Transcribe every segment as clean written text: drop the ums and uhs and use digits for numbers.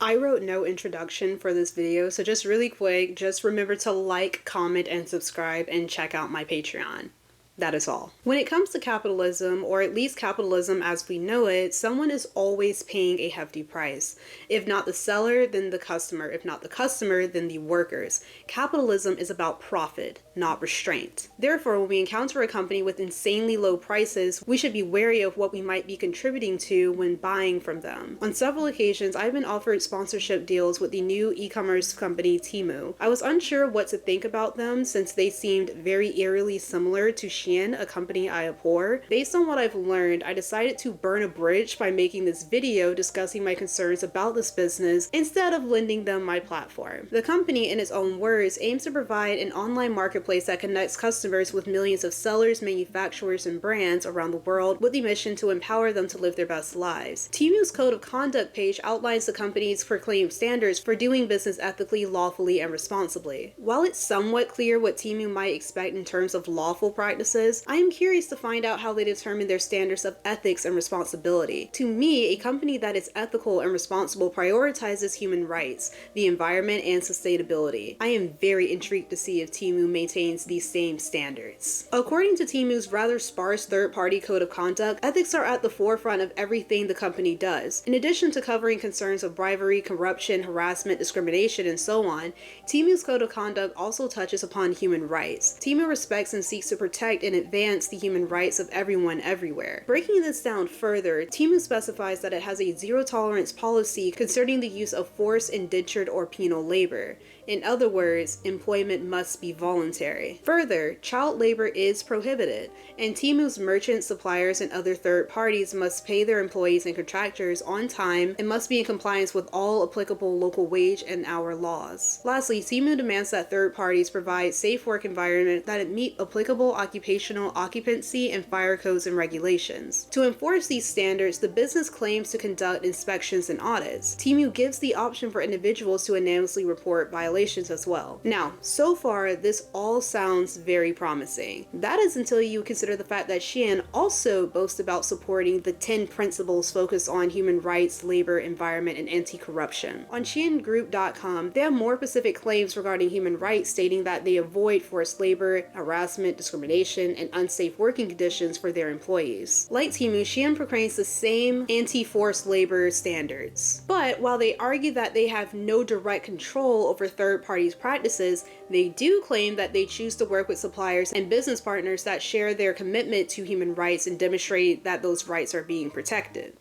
I wrote no introduction for this video, so just really quick, just remember to like, comment, and subscribe, and check out my Patreon. That is all. When it comes to capitalism, or at least capitalism as we know it, someone is always paying a hefty price. If not the seller, then the customer. If not the customer, then the workers. Capitalism is about profit, not restraint. Therefore, when we encounter a company with insanely low prices, we should be wary of what we might be contributing to when buying from them. On several occasions, I've been offered sponsorship deals with the new e-commerce company Temu. I was unsure what to think about them since they seemed very eerily similar to Shein, a company I abhor. Based on what I've learned, I decided to burn a bridge by making this video discussing my concerns about this business instead of lending them my platform. The company, in its own words, aims to provide an online marketplace that connects customers with millions of sellers, manufacturers, and brands around the world with the mission to empower them to live their best lives. Temu's Code of Conduct page outlines the company's proclaimed standards for doing business ethically, lawfully, and responsibly. While it's somewhat clear what Temu might expect in terms of lawful practices, I am curious to find out how they determine their standards of ethics and responsibility. To me, a company that is ethical and responsible prioritizes human rights, the environment, and sustainability. I am very intrigued to see if Temu maintains these same standards. According to Temu's rather sparse third-party code of conduct, ethics are at the forefront of everything the company does. In addition to covering concerns of bribery, corruption, harassment, discrimination, and so on, Temu's code of conduct also touches upon human rights. Temu respects and seeks to protect and advance the human rights of everyone everywhere. Breaking this down further, Temu specifies that it has a zero-tolerance policy concerning the use of forced, indentured, or penal labor. In other words, employment must be voluntary. Further, child labor is prohibited, and Temu's merchants, suppliers, and other third parties must pay their employees and contractors on time and must be in compliance with all applicable local wage and hour laws. Lastly, Temu demands that third parties provide safe work environments that meet applicable occupational occupancy and fire codes and regulations. To enforce these standards, the business claims to conduct inspections and audits. Temu gives the option for individuals to anonymously report violations as well. Now, so far, this all sounds very promising. That is until you consider the fact that Shein also boasts about supporting the 10 principles focused on human rights, labor, environment, and anti-corruption. On SheinGroup.com, they have more specific claims regarding human rights, stating that they avoid forced labor, harassment, discrimination, and unsafe working conditions for their employees. Like Temu, Shein proclaims the same anti-forced labor standards. But while they argue that they have no direct control over third parties' practices, they do claim that they choose to work with suppliers and business partners that share their commitment to human rights and demonstrate that those rights are being protected.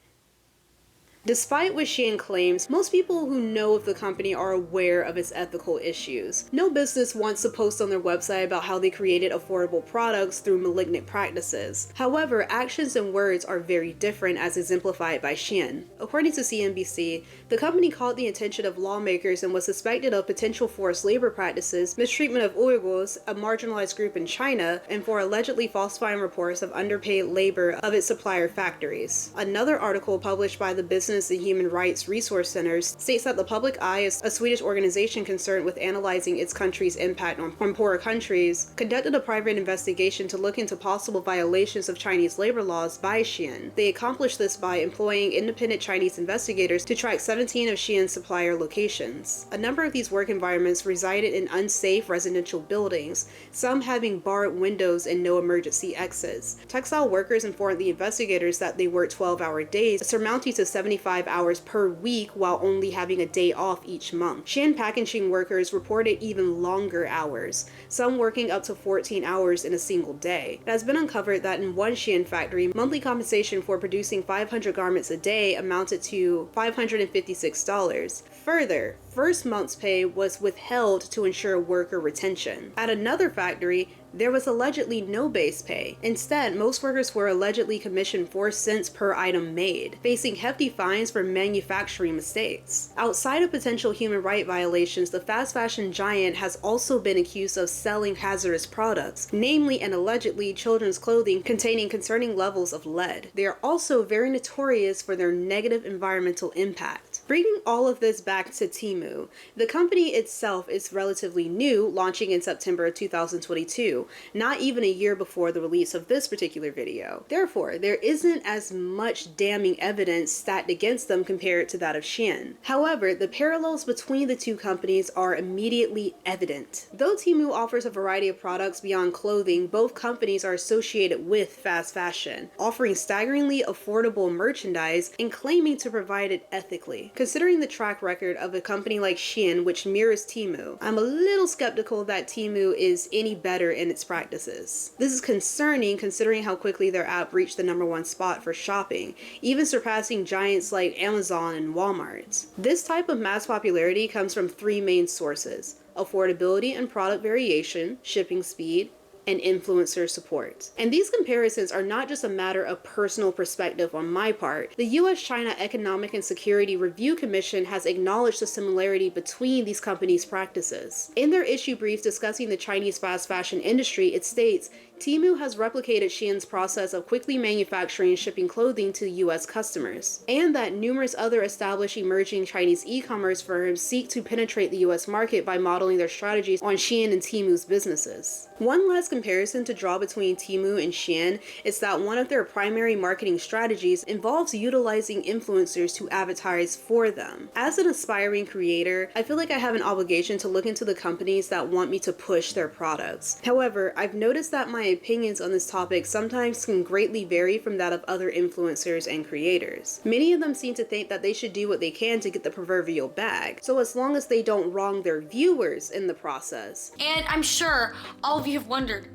Despite what Shein claims, most people who know of the company are aware of its ethical issues. No business wants to post on their website about how they created affordable products through malignant practices. However, actions and words are very different as exemplified by Shein. According to CNBC, the company called the attention of lawmakers and was suspected of potential forced labor practices, mistreatment of Uyghurs, a marginalized group in China, and for allegedly falsifying reports of underpaid labor of its supplier factories. Another article published by the Business and Human Rights Resource Centers states that the Public Eye, a Swedish organization concerned with analyzing its country's impact on poorer countries, conducted a private investigation to look into possible violations of Chinese labor laws by Shein. They accomplished this by employing independent Chinese investigators to track 17 of Shein's supplier locations. A number of these work environments resided in unsafe residential buildings, some having barred windows and no emergency exits. Textile workers informed the investigators that they worked 12-hour days, surmounting to 75 hours per week while only having a day off each month. Shein packaging workers reported even longer hours, some working up to 14 hours in a single day. It has been uncovered that in one Shein factory, monthly compensation for producing 500 garments a day amounted to $556. Further, first month's pay was withheld to ensure worker retention. At another factory, there was allegedly no base pay. Instead, most workers were allegedly commissioned 4 cents per item made, facing hefty fines for manufacturing mistakes. Outside of potential human rights violations, the fast fashion giant has also been accused of selling hazardous products, namely and allegedly children's clothing containing concerning levels of lead. They are also very notorious for their negative environmental impact. Bringing all of this back to Temu, the company itself is relatively new, launching in September of 2022, not even a year before the release of this particular video. Therefore, there isn't as much damning evidence stacked against them compared to that of Shein. However, the parallels between the two companies are immediately evident. Though Temu offers a variety of products beyond clothing, both companies are associated with fast fashion, offering staggeringly affordable merchandise and claiming to provide it ethically. Considering the track record of a company like Shein, which mirrors Temu, I'm a little skeptical that Temu is any better in its practices. This is concerning considering how quickly their app reached the #1 spot for shopping, even surpassing giants like Amazon and Walmart. This type of mass popularity comes from three main sources: affordability and product variation, shipping speed, and influencer support. And these comparisons are not just a matter of personal perspective on my part. The US-China Economic and Security Review Commission has acknowledged the similarity between these companies' practices. In their issue brief discussing the Chinese fast fashion industry, it states, Temu has replicated Shein's process of quickly manufacturing and shipping clothing to US customers, and that numerous other established emerging Chinese e-commerce firms seek to penetrate the US market by modeling their strategies on Shein and Temu's businesses. One last comparison to draw between Temu and Shein is that one of their primary marketing strategies involves utilizing influencers to advertise for them. As an aspiring creator, I feel like I have an obligation to look into the companies that want me to push their products. However, I've noticed that my opinions on this topic sometimes can greatly vary from that of other influencers and creators. Many of them seem to think that they should do what they can to get the proverbial bag, so as long as they don't wrong their viewers in the process. And I'm sure all of you have wondered,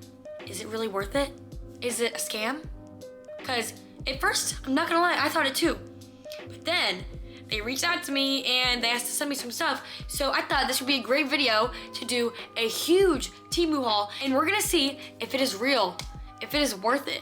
is it really worth it? Is it a scam? Because at first, I'm not gonna lie, I thought it too. But then they reached out to me and they asked to send me some stuff. So I thought this would be a great video to do a huge Temu haul, and we're gonna see if it is real, if it is worth it.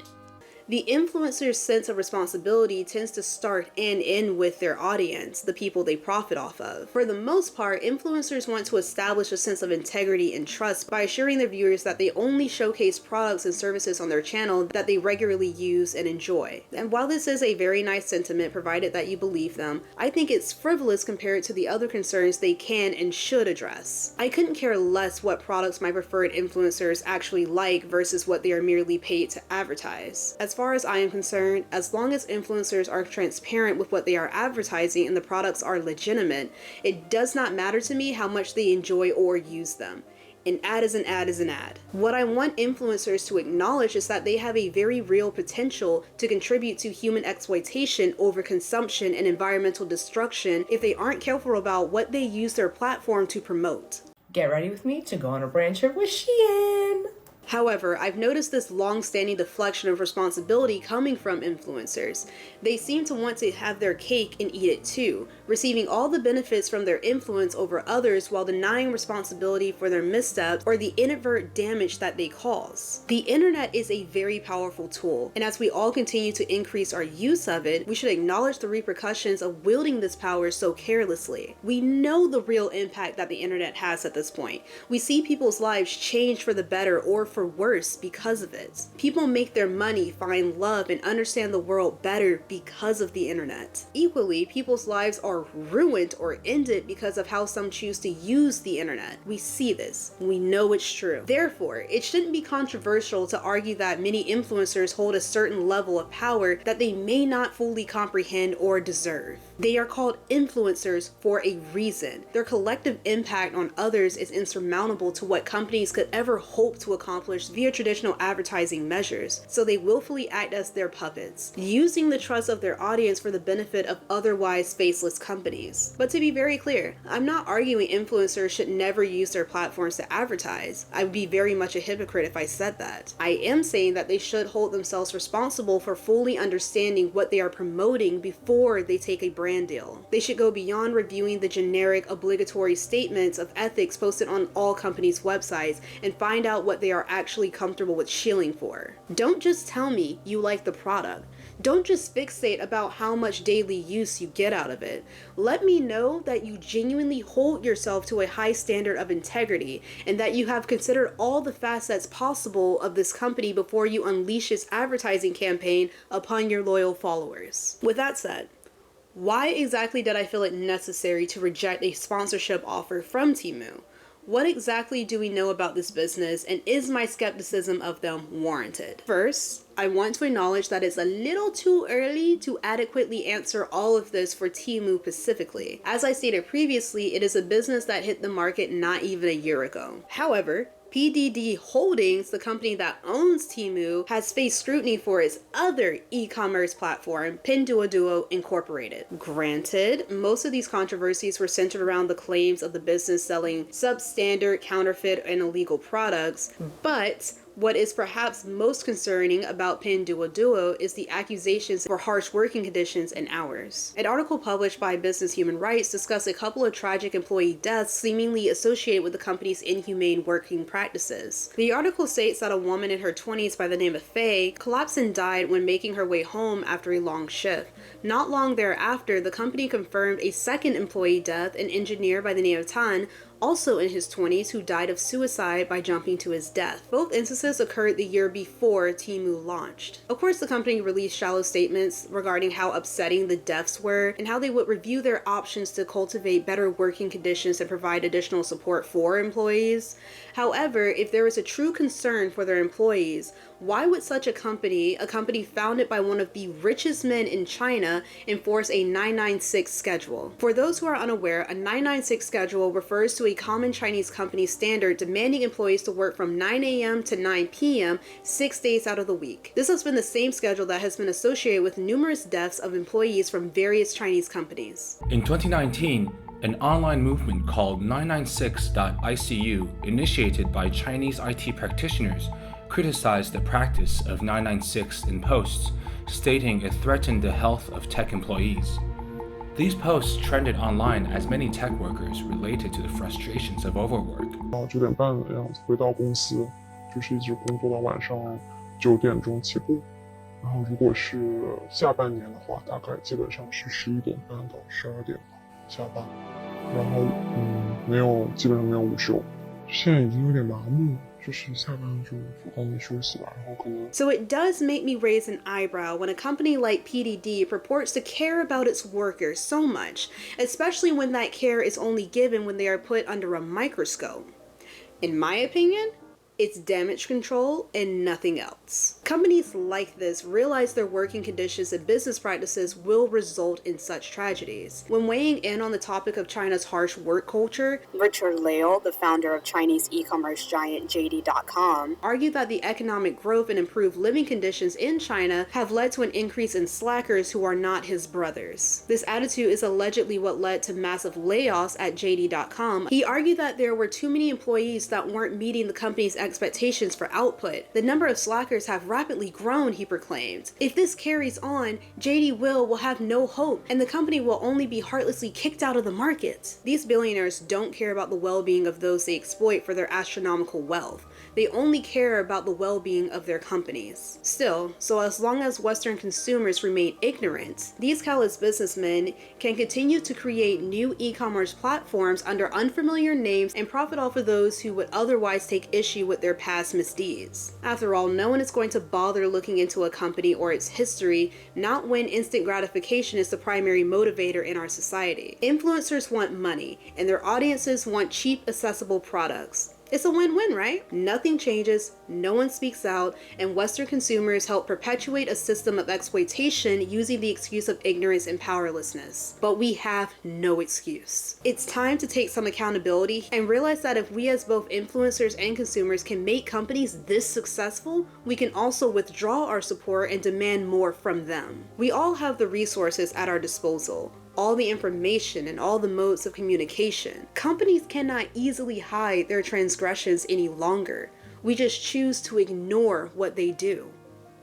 The influencer's sense of responsibility tends to start and end with their audience, the people they profit off of. For the most part, influencers want to establish a sense of integrity and trust by assuring their viewers that they only showcase products and services on their channel that they regularly use and enjoy. And while this is a very nice sentiment, provided that you believe them, I think it's frivolous compared to the other concerns they can and should address. I couldn't care less what products my preferred influencers actually like versus what they are merely paid to advertise. As far as I am concerned, as long as influencers are transparent with what they are advertising and the products are legitimate, it does not matter to me how much they enjoy or use them. An ad is an ad is an ad. What I want influencers to acknowledge is that they have a very real potential to contribute to human exploitation, overconsumption, and environmental destruction if they aren't careful about what they use their platform to promote. Get ready with me to go on a brand trip with Shein! However, I've noticed this long-standing deflection of responsibility coming from influencers. They seem to want to have their cake and eat it too, receiving all the benefits from their influence over others while denying responsibility for their missteps or the inadvertent damage that they cause. The internet is a very powerful tool, and as we all continue to increase our use of it, we should acknowledge the repercussions of wielding this power so carelessly. We know the real impact that the internet has at this point. We see people's lives change for the better or for worse because of it. People make their money, find love, and understand the world better because of the internet. Equally, people's lives are ruined or ended because of how some choose to use the internet. We see this. We know it's true. Therefore, it shouldn't be controversial to argue that many influencers hold a certain level of power that they may not fully comprehend or deserve. They are called influencers for a reason. Their collective impact on others is insurmountable to what companies could ever hope to accomplish via traditional advertising measures, so they willfully act as their puppets, using the trust of their audience for the benefit of otherwise faceless companies. But to be very clear, I'm not arguing influencers should never use their platforms to advertise. I would be very much a hypocrite if I said that. I am saying that they should hold themselves responsible for fully understanding what they are promoting before they take a brand deal. They should go beyond reviewing the generic obligatory statements of ethics posted on all companies' websites and find out what they are actually comfortable with shilling for. Don't just tell me you like the product. Don't just fixate about how much daily use you get out of it. Let me know that you genuinely hold yourself to a high standard of integrity and that you have considered all the facets possible of this company before you unleash its advertising campaign upon your loyal followers. With that said, Why exactly did I feel it necessary to reject a sponsorship offer from Temu? What exactly do we know about this business, and is my skepticism of them warranted? First, I want to acknowledge that it's a little too early to adequately answer all of this for Temu specifically. As I stated previously, it is a business that hit the market not even a year ago. However, PDD Holdings, the company that owns Temu, has faced scrutiny for its other e-commerce platform, Pinduoduo Incorporated. Granted, most of these controversies were centered around the claims of the business selling substandard, counterfeit, and illegal products, but what is perhaps most concerning about Pinduoduo is the accusations for harsh working conditions and hours. An article published by Business Human Rights discussed a couple of tragic employee deaths seemingly associated with the company's inhumane working practices. The article states that a woman in her 20s by the name of Faye collapsed and died when making her way home after a long shift. Not long thereafter, the company confirmed a second employee death, an engineer by the name of Tan, also in his 20s, who died of suicide by jumping to his death. Both instances occurred the year before Temu launched. Of course, the company released shallow statements regarding how upsetting the deaths were and how they would review their options to cultivate better working conditions and provide additional support for employees. However, if there is a true concern for their employees, why would such a company founded by one of the richest men in China, enforce a 996 schedule? For those who are unaware, a 996 schedule refers to a common Chinese company standard demanding employees to work from 9 a.m. to 9 p.m. 6 days out of the week. This has been the same schedule that has been associated with numerous deaths of employees from various Chinese companies. In 2019, an online movement called 996.icu, initiated by Chinese IT practitioners, criticized the practice of 996 in posts, stating it threatened the health of tech employees. These posts trended online as many tech workers related to the frustrations of overwork. 9点半的样子回到公司，就是一直工作到晚上9点钟起步。然后如果是下半年的话，大概基本上是11点半到12点下班。然后基本上没有午休，现在已经有点麻木了。就是下班就早点休息吧，然后可能。So it does make me raise an eyebrow when a company like PDD purports to care about its workers so much, especially when that care is only given when they are put under a microscope. In my opinion, it's damage control and nothing else. Companies like this realize their working conditions and business practices will result in such tragedies. When weighing in on the topic of China's harsh work culture, Richard Liu, the founder of Chinese e-commerce giant JD.com, argued that the economic growth and improved living conditions in China have led to an increase in slackers who are not his brothers. This attitude is allegedly what led to massive layoffs at JD.com. He argued that there were too many employees that weren't meeting the company's expectations for output. The number of slackers have rapidly grown, he proclaimed. If this carries on, JD will have no hope, and the company will only be heartlessly kicked out of the market. These billionaires don't care about the well-being of those they exploit for their astronomical wealth. They only care about the well-being of their companies. Still, so as long as Western consumers remain ignorant, these callous businessmen can continue to create new e-commerce platforms under unfamiliar names and profit off of those who would otherwise take issue with their past misdeeds. After all, no one is going to bother looking into a company or its history, not when instant gratification is the primary motivator in our society. Influencers want money, and their audiences want cheap, accessible products. It's a win-win, right? Nothing changes, no one speaks out, and Western consumers help perpetuate a system of exploitation using the excuse of ignorance and powerlessness. But we have no excuse. It's time to take some accountability and realize that if we as both influencers and consumers can make companies this successful, we can also withdraw our support and demand more from them. We all have the resources at our disposal, all the information and all the modes of communication. Companies cannot easily hide their transgressions any longer. We just choose to ignore what they do.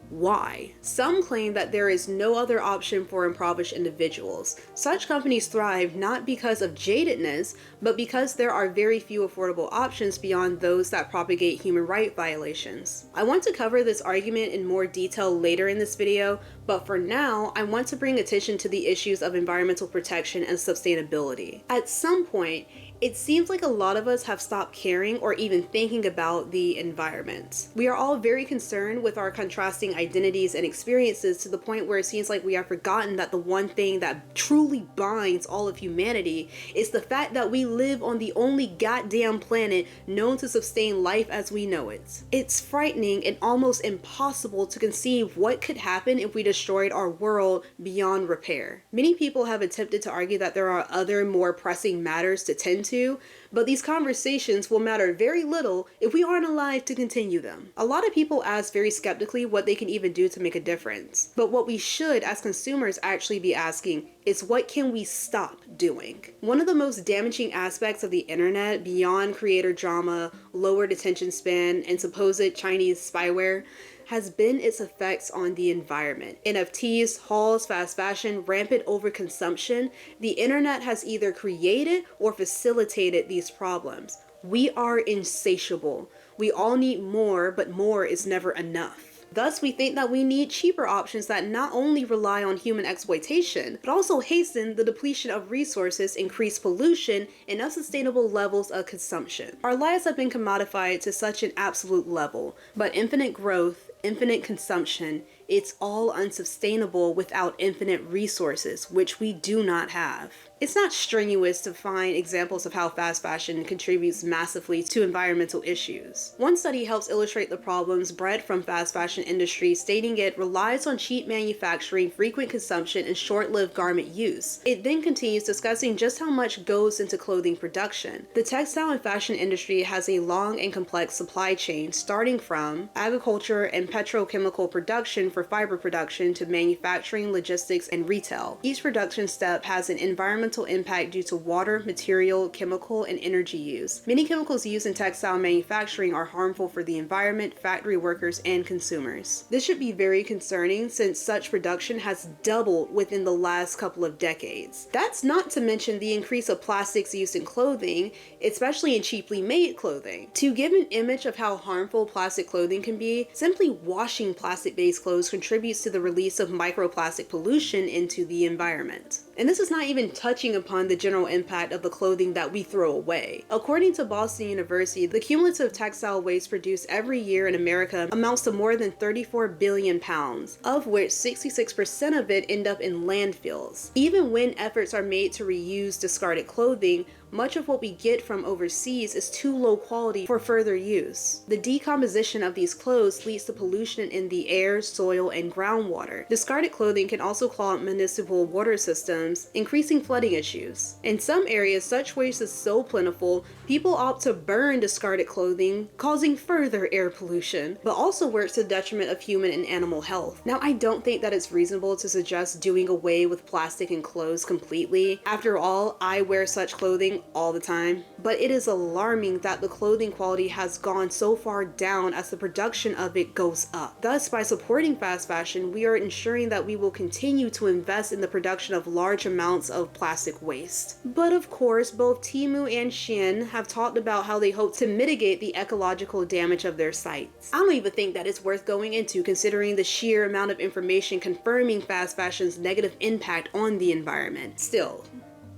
Why? Some claim that there is no other option for impoverished individuals. Such companies thrive not because of jadedness, but because there are very few affordable options beyond those that propagate human rights violations. I want to cover this argument in more detail later in this video, but for now, I want to bring attention to the issues of environmental protection and sustainability. At some point, It seems like a lot of us have stopped caring or even thinking about the environment. We are all very concerned with our contrasting identities and experiences to the point where it seems like we have forgotten that the one thing that truly binds all of humanity is the fact that we live on the only goddamn planet known to sustain life as we know it. It's frightening and almost impossible to conceive what could happen if we destroyed our world beyond repair. Many people have attempted to argue that there are other more pressing matters to tend to, but these conversations will matter very little if we aren't alive to continue them. A lot of people ask very skeptically what they can even do to make a difference, but what we should as consumers actually be asking is what can we stop doing? One of the most damaging aspects of the internet, beyond creator drama, lowered attention span, and supposed Chinese spyware, has been its effects on the environment. NFTs, hauls, fast fashion, rampant overconsumption. The internet has either created or facilitated these problems. We are insatiable. We all need more, but more is never enough. Thus, we think that we need cheaper options that not only rely on human exploitation, but also hasten the depletion of resources, increase pollution, and unsustainable levels of consumption. Our lives have been commodified to such an absolute level, but infinite growth, infinite consumption, it's all unsustainable without infinite resources, which we do not have. It's not strenuous to find examples of how fast fashion contributes massively to environmental issues. One study helps illustrate the problems bred from fast fashion industry, stating it relies on cheap manufacturing, frequent consumption, and short-lived garment use. It then continues discussing just how much goes into clothing production. The textile and fashion industry has a long and complex supply chain, starting from agriculture and petrochemical production for fiber production to manufacturing, logistics, and retail. Each production step has an environmental impact due to water, material, chemical, and energy use. Many chemicals used in textile manufacturing are harmful for the environment, factory workers, and consumers. This should be very concerning since such production has doubled within the last couple of decades. That's not to mention the increase of plastics used in clothing, especially in cheaply made clothing. To give an image of how harmful plastic clothing can be, simply washing plastic-based clothes contributes to the release of microplastic pollution into the environment. And this is not even touching upon the general impact of the clothing that we throw away. According to Boston University, the cumulative textile waste produced every year in America amounts to more than 34 billion pounds, of which 66% of it end up in landfills. Even when efforts are made to reuse discarded clothing, much of what we get from overseas is too low quality for further use. The decomposition of these clothes leads to pollution in the air, soil, and groundwater. Discarded clothing can also clog municipal water systems, increasing flooding issues. In some areas, such waste is so plentiful, people opt to burn discarded clothing, causing further air pollution, but also works to the detriment of human and animal health. Now, I don't think that it's reasonable to suggest doing away with plastic in clothes completely. After all, I wear such clothing all the time, but it is alarming that the clothing quality has gone so far down as the production of it goes up. Thus, by supporting fast fashion, we are ensuring that we will continue to invest in the production of large amounts of plastic waste. But of course, both Temu and Shein have talked about how they hope to mitigate the ecological damage of their sites. I don't even think that it's worth going into, considering the sheer amount of information confirming fast fashion's negative impact on the environment. Still,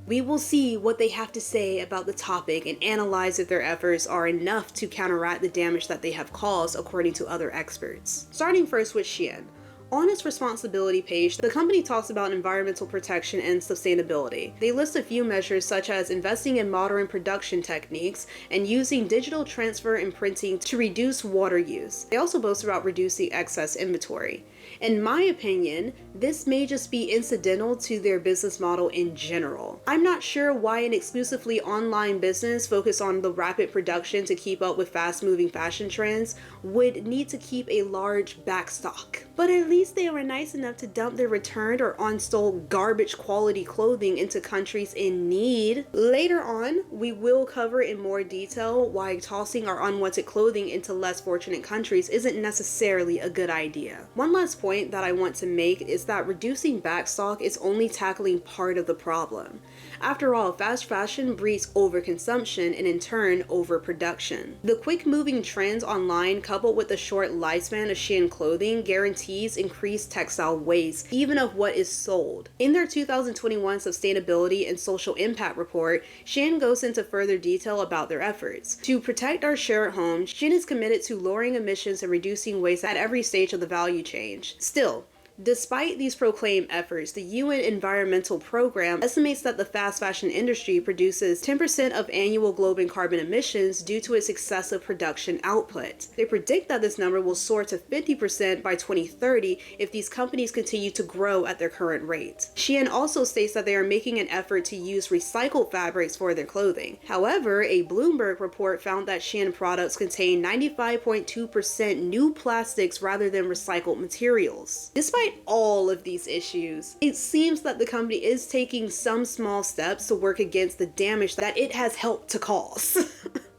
we will see what they have to say about the topic and analyze if their efforts are enough to counteract the damage that they have caused, according to other experts. Starting first with Shein. On its responsibility page, the company talks about environmental protection and sustainability. They list a few measures such as investing in modern production techniques and using digital transfer and printing to reduce water use. They also boast about reducing excess inventory. In my opinion, this may just be incidental to their business model in general. I'm not sure why an exclusively online business focused on the rapid production to keep up with fast-moving fashion trends would need to keep a large backstock. But at least they were nice enough to dump their returned or unsold garbage quality clothing into countries in need. Later on, we will cover in more detail why tossing our unwanted clothing into less fortunate countries isn't necessarily a good idea. One last last point that I want to make is that reducing backstock is only tackling part of the problem. After all, fast fashion breeds overconsumption and in turn, overproduction. The quick-moving trends online coupled with the short lifespan of Shein clothing guarantees increased textile waste, even of what is sold. In their 2021 Sustainability and Social Impact Report, Shein goes into further detail about their efforts. To protect our shared home, Shein is committed to lowering emissions and reducing waste at every stage of the value chain. Still, despite these proclaimed efforts, the UN Environmental Program estimates that the fast fashion industry produces 10% of annual global carbon emissions due to its excessive production output. They predict that this number will soar to 50% by 2030 if these companies continue to grow at their current rate. Shein also states that they are making an effort to use recycled fabrics for their clothing. However, a Bloomberg report found that Shein products contain 95.2% new plastics rather than recycled materials. Despite all of these issues, it seems that the company is taking some small steps to work against the damage that it has helped to cause.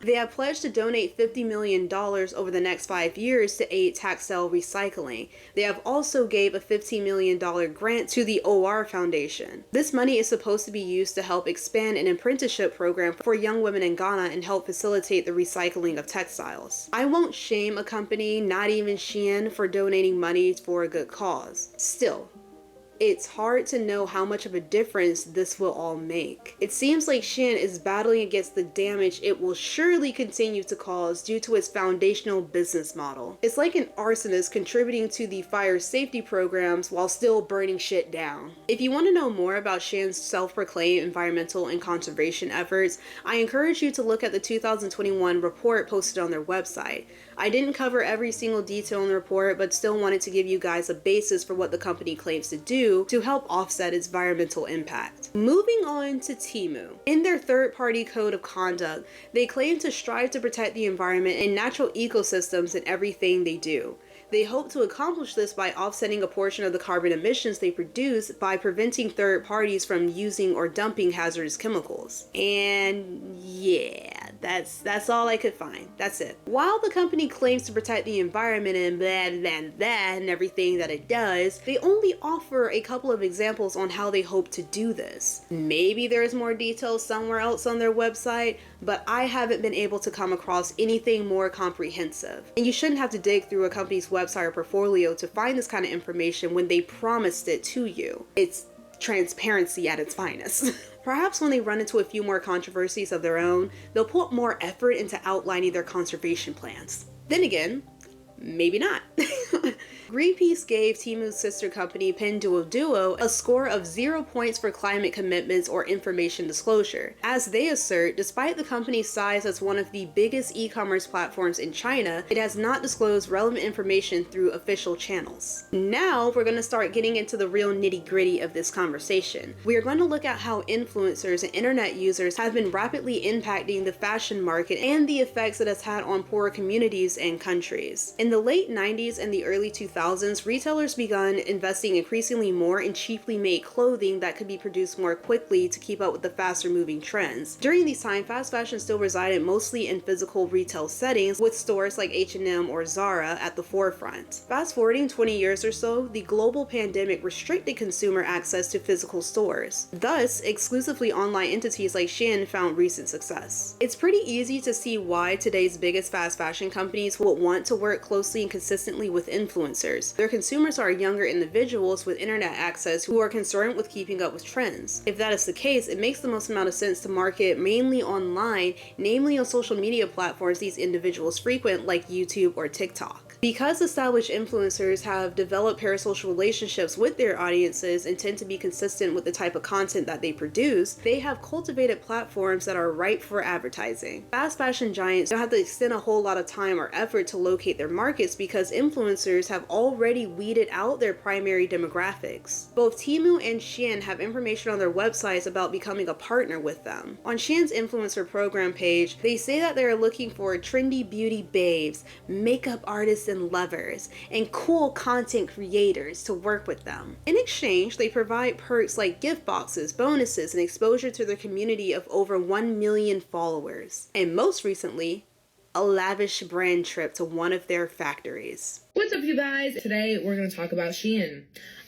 They have pledged to donate $50 million over the next 5 years to aid textile recycling. They have also gave a $15 million grant to the OR Foundation. This money is supposed to be used to help expand an apprenticeship program for young women in Ghana and help facilitate the recycling of textiles. I won't shame a company, not even Shein, for donating money for a good cause. Still, it's hard to know how much of a difference this will all make. It seems like Shein is battling against the damage it will surely continue to cause due to its foundational business model. It's like an arsonist contributing to the fire safety programs while still burning shit down. If you want to know more about Shein's self-proclaimed environmental and conservation efforts, I encourage you to look at the 2021 report posted on their website. I didn't cover every single detail in the report, but still wanted to give you guys a basis for what the company claims to do to help offset its environmental impact. Moving on to Temu. In their third-party code of conduct, they claim to strive to protect the environment and natural ecosystems in everything they do. They hope to accomplish this by offsetting a portion of the carbon emissions they produce by preventing third parties from using or dumping hazardous chemicals. And yeah, that's all I could find. That's it. While the company claims to protect the environment and blah blah blah and everything that it does, they only offer a couple of examples on how they hope to do this. Maybe there's more details somewhere else on their website, but I haven't been able to come across anything more comprehensive. And you shouldn't have to dig through a company's website or portfolio to find this kind of information when they promised it to you. It's transparency at its finest. Perhaps when they run into a few more controversies of their own, they'll put more effort into outlining their conservation plans. Then again, maybe not. Greenpeace gave Temu's sister company Pinduoduo a score of 0 points for climate commitments or information disclosure. As they assert, despite the company's size as one of the biggest e-commerce platforms in China, it has not disclosed relevant information through official channels. Now we're going to start getting into the real nitty-gritty of this conversation. We are going to look at how influencers and internet users have been rapidly impacting the fashion market and the effects it has had on poor communities and countries. In the late 90s and the early 2000s, retailers began investing increasingly more in cheaply made clothing that could be produced more quickly to keep up with the faster moving trends. During these times, fast fashion still resided mostly in physical retail settings, with stores like H&M or Zara at the forefront. Fast forwarding 20 years or so, the global pandemic restricted consumer access to physical stores. Thus, exclusively online entities like Shein found recent success. It's pretty easy to see why today's biggest fast fashion companies would want to work closely and consistently with influencers. Their consumers are younger individuals with internet access who are concerned with keeping up with trends. If that is the case, it makes the most amount of sense to market mainly online, namely on social media platforms these individuals frequent like YouTube or TikTok. Because established influencers have developed parasocial relationships with their audiences and tend to be consistent with the type of content that they produce, they have cultivated platforms that are ripe for advertising. Fast fashion giants don't have to extend a whole lot of time or effort to locate their markets because influencers have already weeded out their primary demographics. Both Temu and Shein have information on their websites about becoming a partner with them. On Shein's influencer program page, they say that they are looking for trendy beauty babes, makeup artists and lovers, and cool content creators to work with them. In exchange, they provide perks like gift boxes, bonuses, and exposure to their community of over 1 million followers. And most recently, a lavish brand trip to one of their factories. What's up, you guys? Today we're going to talk about Shein.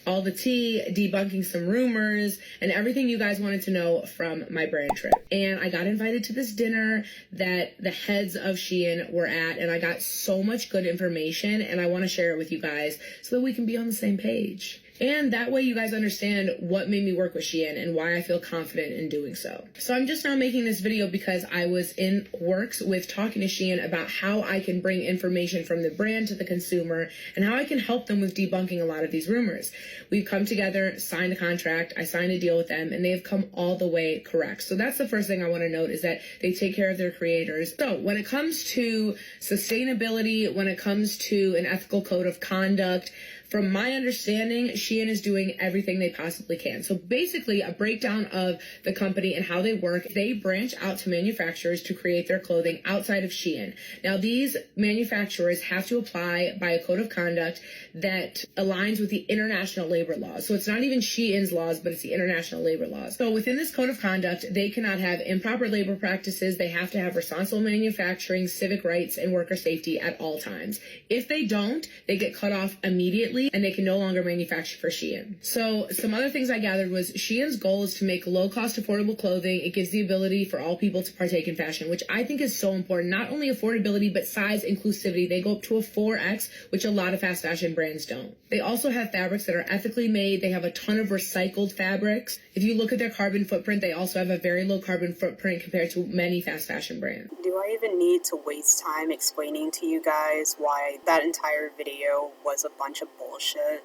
All the tea, debunking some rumors, and everything you guys wanted to know from my brand trip. And I got invited to this dinner that the heads of Shein were at, and I got so much good information, and I want to share it with you guys so that we can be on the same page. And that way you guys understand what made me work with Shein and why I feel confident in doing so. So I'm just now making this video because I was in works with talking to Shein about how I can bring information from the brand to the consumer and how I can help them with debunking a lot of these rumors. We've come together, signed a contract, I signed a deal with them, and they have come all the way correct. So that's the first thing I want to note, is that they take care of their creators. So when it comes to sustainability, when it comes to an ethical code of conduct, from my understanding, Shein is doing everything they possibly can. So basically, a breakdown of the company and how they work. They branch out to manufacturers to create their clothing outside of Shein. Now, these manufacturers have to apply by a code of conduct that aligns with the international labor laws. So it's not even Shein's laws, but it's the international labor laws. So within this code of conduct, they cannot have improper labor practices. They have to have responsible manufacturing, civic rights, and worker safety at all times. If they don't, they get cut off immediately, and they can no longer manufacture for Shein. So some other things I gathered was Shein's goal is to make low-cost, affordable clothing. It gives the ability for all people to partake in fashion, which I think is so important. Not only affordability, but size inclusivity. They go up to a 4X, which a lot of fast fashion brands don't. They also have fabrics that are ethically made. They have a ton of recycled fabrics. If you look at their carbon footprint, they also have a very low carbon footprint compared to many fast fashion brands. Do I even need to waste time explaining to you guys why that entire video was a bunch of bullshit?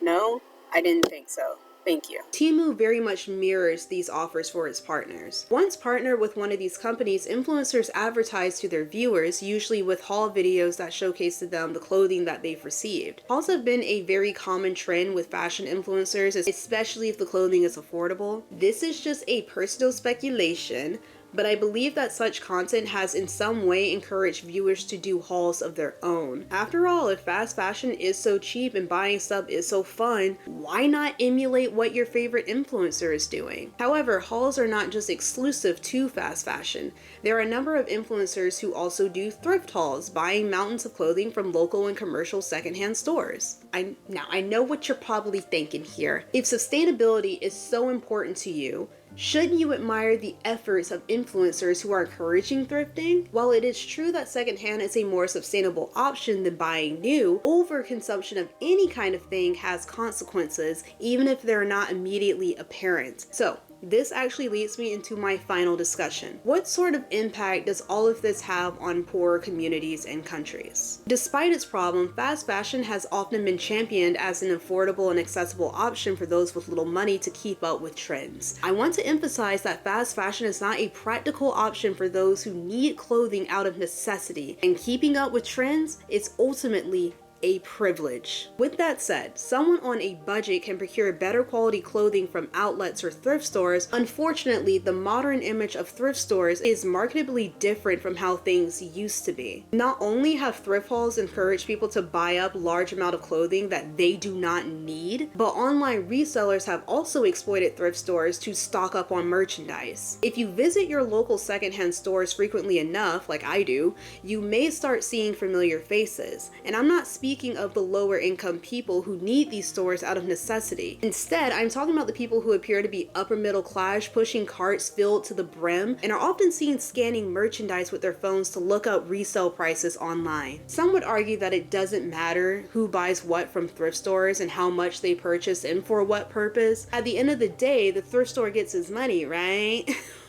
No, I didn't think so. Thank you. Temu very much mirrors these offers for its partners. Once partnered with one of these companies, influencers advertise to their viewers, usually with haul videos that showcase to them the clothing that they've received. Hauls have been a very common trend with fashion influencers, especially if the clothing is affordable. This is just a personal speculation, but I believe that such content has in some way encouraged viewers to do hauls of their own. After all, if fast fashion is so cheap and buying stuff is so fun, why not emulate what your favorite influencer is doing? However, hauls are not just exclusive to fast fashion. There are a number of influencers who also do thrift hauls, buying mountains of clothing from local and commercial secondhand stores. I know what you're probably thinking here. If sustainability is so important to you, shouldn't you admire the efforts of influencers who are encouraging thrifting? While it is true that secondhand is a more sustainable option than buying new, overconsumption of any kind of thing has consequences, even if they're not immediately apparent. So, this actually leads me into my final discussion. What sort of impact does all of this have on poorer communities and countries? Despite its problem, fast fashion has often been championed as an affordable and accessible option for those with little money to keep up with trends. I want to emphasize that fast fashion is not a practical option for those who need clothing out of necessity, and keeping up with trends is ultimately a privilege. With that said, someone on a budget can procure better quality clothing from outlets or thrift stores. Unfortunately, the modern image of thrift stores is marketably different from how things used to be. Not only have thrift hauls encouraged people to buy up large amount of clothing that they do not need, but online resellers have also exploited thrift stores to stock up on merchandise. If you visit your local secondhand stores frequently enough, like I do, you may start seeing familiar faces. And I'm not speaking of the lower income people who need these stores out of necessity. Instead, I'm talking about the people who appear to be upper middle class, pushing carts filled to the brim, and are often seen scanning merchandise with their phones to look up resale prices online. Some would argue that it doesn't matter who buys what from thrift stores and how much they purchase and for what purpose. At the end of the day, the thrift store gets its money, right?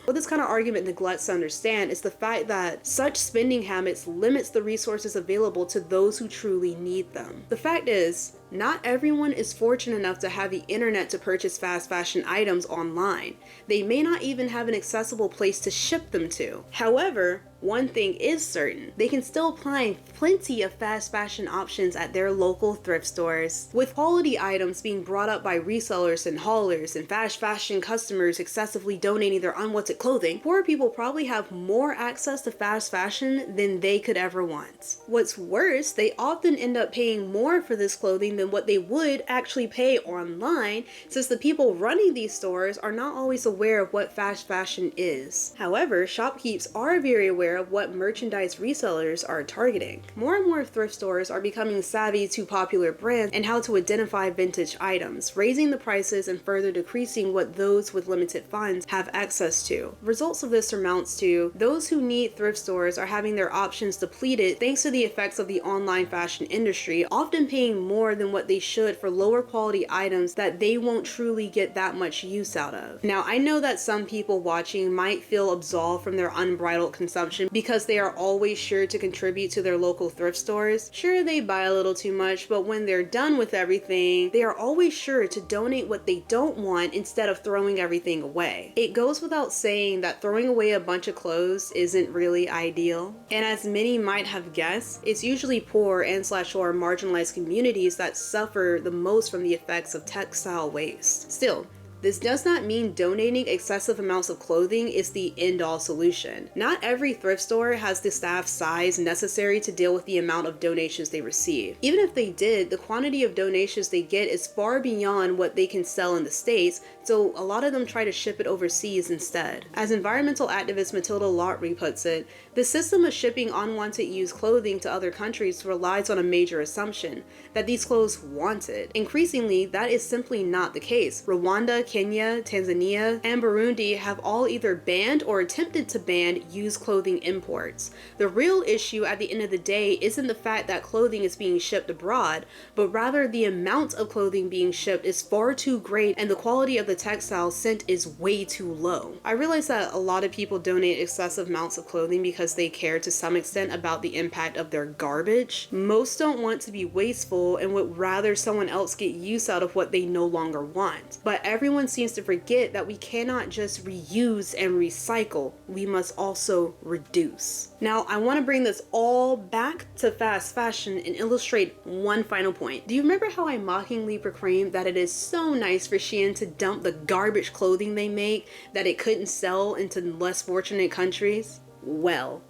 What this kind of argument neglects to understand is the fact that such spending habits limits the resources available to those who truly need them. The fact is, not everyone is fortunate enough to have the internet to purchase fast fashion items online. They may not even have an accessible place to ship them to. However, one thing is certain, they can still find plenty of fast fashion options at their local thrift stores. With quality items being brought up by resellers and haulers and fast fashion customers excessively donating their unwanted clothing, poor people probably have more access to fast fashion than they could ever want. What's worse, they often end up paying more for this clothing than what they would actually pay online, since the people running these stores are not always aware of what fast fashion is. However, shopkeepers are very aware of what merchandise resellers are targeting. More and more thrift stores are becoming savvy to popular brands and how to identify vintage items, raising the prices and further decreasing what those with limited funds have access to. Results of this amounts to those who need thrift stores are having their options depleted thanks to the effects of the online fashion industry, often paying more than what they should for lower quality items that they won't truly get that much use out of. Now, I know that some people watching might feel absolved from their unbridled consumption because they are always sure to contribute to their local thrift stores. Sure, they buy a little too much, but when they're done with everything, they are always sure to donate what they don't want instead of throwing everything away. It goes without saying that throwing away a bunch of clothes isn't really ideal. And as many might have guessed, it's usually poor and/or marginalized communities that suffer the most from the effects of textile waste. Still, this does not mean donating excessive amounts of clothing is the end-all solution. Not every thrift store has the staff size necessary to deal with the amount of donations they receive. Even if they did, the quantity of donations they get is far beyond what they can sell in the States, so a lot of them try to ship it overseas instead. As environmental activist Matilda Lotry puts it, the system of shipping unwanted used clothing to other countries relies on a major assumption, that these clothes want it. Increasingly, that is simply not the case. Rwanda, Kenya, Tanzania, and Burundi have all either banned or attempted to ban used clothing imports. The real issue at the end of the day isn't the fact that clothing is being shipped abroad, but rather the amount of clothing being shipped is far too great and the quality of the textile sent is way too low. I realize that a lot of people donate excessive amounts of clothing because they care to some extent about the impact of their garbage. Most don't want to be wasteful and would rather someone else get use out of what they no longer want. But everyone seems to forget that we cannot just reuse and recycle, we must also reduce. Now, I want to bring this all back to fast fashion and illustrate one final point. Do you remember how I mockingly proclaimed that it is so nice for Shein to dump the garbage clothing they make that it couldn't sell into less fortunate countries? Well,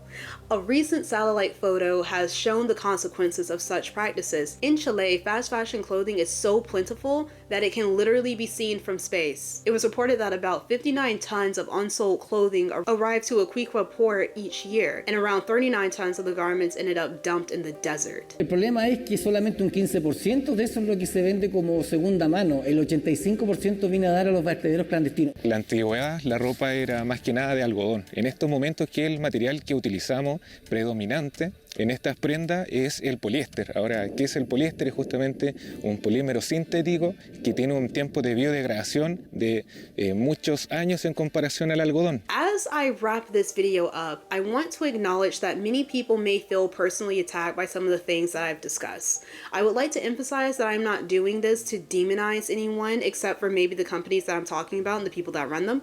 a recent satellite photo has shown the consequences of such practices. In Chile, fast fashion clothing is so plentiful that it can literally be seen from space. It was reported that about 59 tons of unsold clothing arrived to Iquique port each year, and around 39 tons of the garments ended up dumped in the desert. El problema es que solamente un 15% de eso es lo que se vende como segunda mano. El 85% viene a dar a los vertederos clandestinos. En la antigüedad la ropa era más que nada de algodón. En estos momentos que el material que utilizamos predominante en estas prendas es el poliéster. Ahora, ¿qué es el poliéster? Es justamente un polímero sintético que tiene un tiempo de biodegradación de muchos años en comparación al algodón. As I wrap this video up, I want to acknowledge that many people may feel personally attacked by some of the things that I've discussed. I would like to emphasize that I'm not doing this to demonize anyone except for maybe the companies that I'm talking about and the people that run them.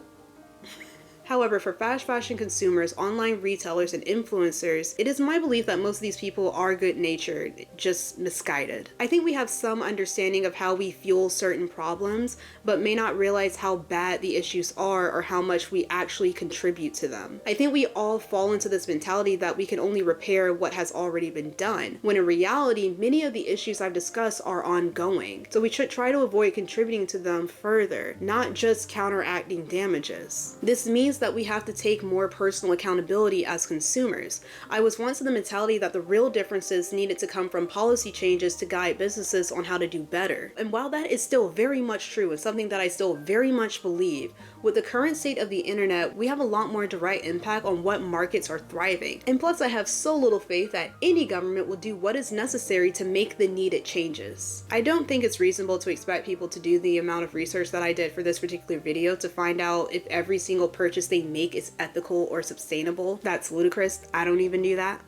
However, for fast fashion consumers, online retailers, and influencers, it is my belief that most of these people are good-natured, just misguided. I think we have some understanding of how we fuel certain problems, but may not realize how bad the issues are or how much we actually contribute to them. I think we all fall into this mentality that we can only repair what has already been done, when in reality, many of the issues I've discussed are ongoing. So we should try to avoid contributing to them further, not just counteracting damages. This means that we have to take more personal accountability as consumers. I was once in the mentality that the real differences needed to come from policy changes to guide businesses on how to do better. And while that is still very much true and something that I still very much believe, with the current state of the internet, we have a lot more direct impact on what markets are thriving. And plus, I have so little faith that any government will do what is necessary to make the needed changes. I don't think it's reasonable to expect people to do the amount of research that I did for this particular video to find out if every single purchase they make is ethical or sustainable. That's ludicrous. I don't even do that.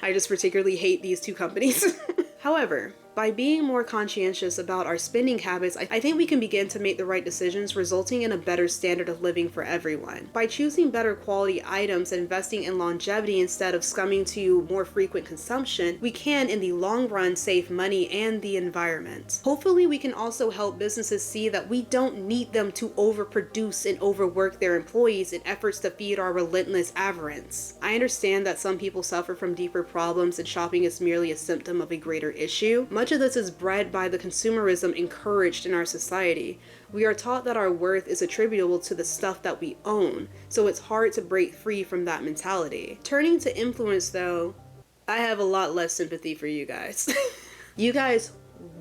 I just particularly hate these two companies. However, by being more conscientious about our spending habits, I think we can begin to make the right decisions, resulting in a better standard of living for everyone. By choosing better quality items and investing in longevity instead of succumbing to more frequent consumption, we can, in the long run, save money and the environment. Hopefully, we can also help businesses see that we don't need them to overproduce and overwork their employees in efforts to feed our relentless avarice. I understand that some people suffer from deeper problems and shopping is merely a symptom of a greater issue. Much of this is bred by the consumerism encouraged in our society. We are taught that our worth is attributable to the stuff that we own, so it's hard to break free from that mentality. Turning to influence though, I have a lot less sympathy for you guys. You guys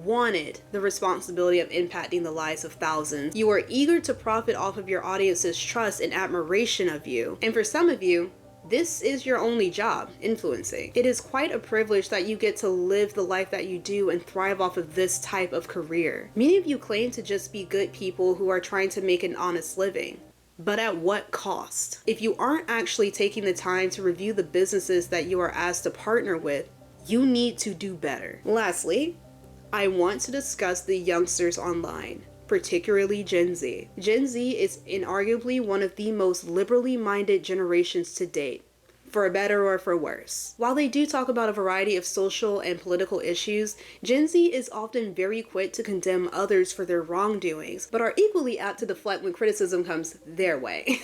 wanted the responsibility of impacting the lives of thousands. You are eager to profit off of your audience's trust and admiration of you. And for some of you, this is your only job, influencing. It is quite a privilege that you get to live the life that you do and thrive off of this type of career. Many of you claim to just be good people who are trying to make an honest living. But at what cost? If you aren't actually taking the time to review the businesses that you are asked to partner with, you need to do better. Lastly, I want to discuss the youngsters online, particularly Gen Z. Gen Z is inarguably one of the most liberally minded generations to date, for better or for worse. While they do talk about a variety of social and political issues, Gen Z is often very quick to condemn others for their wrongdoings, but are equally apt to deflect when criticism comes their way.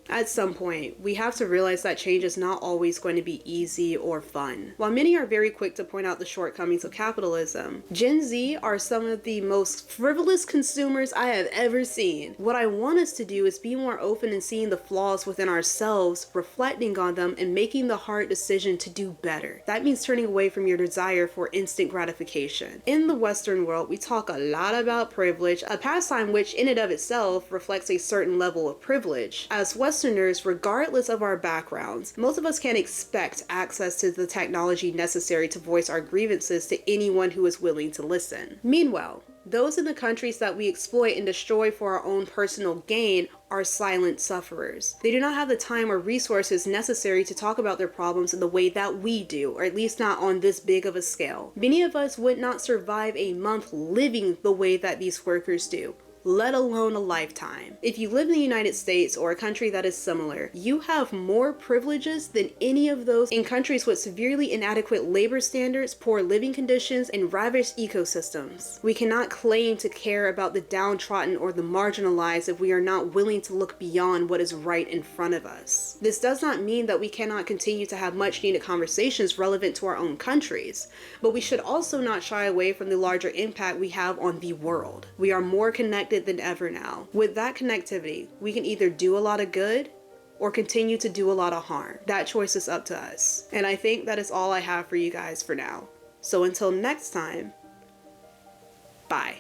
At some point, we have to realize that change is not always going to be easy or fun. While many are very quick to point out the shortcomings of capitalism, Gen Z are some of the most frivolous consumers I have ever seen. What I want us to do is be more open in seeing the flaws within ourselves, reflecting on them, and making the hard decision to do better. That means turning away from your desire for instant gratification. In the Western world, we talk a lot about privilege, a pastime which in and of itself reflects a certain level of privilege. As Westerners, regardless of our backgrounds, most of us can expect access to the technology necessary to voice our grievances to anyone who is willing to listen. Meanwhile, those in the countries that we exploit and destroy for our own personal gain are silent sufferers. They do not have the time or resources necessary to talk about their problems in the way that we do, or at least not on this big of a scale. Many of us would not survive a month living the way that these workers do, let alone a lifetime. If you live in the United States or a country that is similar, you have more privileges than any of those in countries with severely inadequate labor standards, poor living conditions, and ravaged ecosystems. We cannot claim to care about the downtrodden or the marginalized if we are not willing to look beyond what is right in front of us. This does not mean that we cannot continue to have much needed conversations relevant to our own countries, but we should also not shy away from the larger impact we have on the world. We are more connected than ever now. With that connectivity, we can either do a lot of good or continue to do a lot of harm. That choice is up to us. And I think that is all I have for you guys for now. So until next time, bye.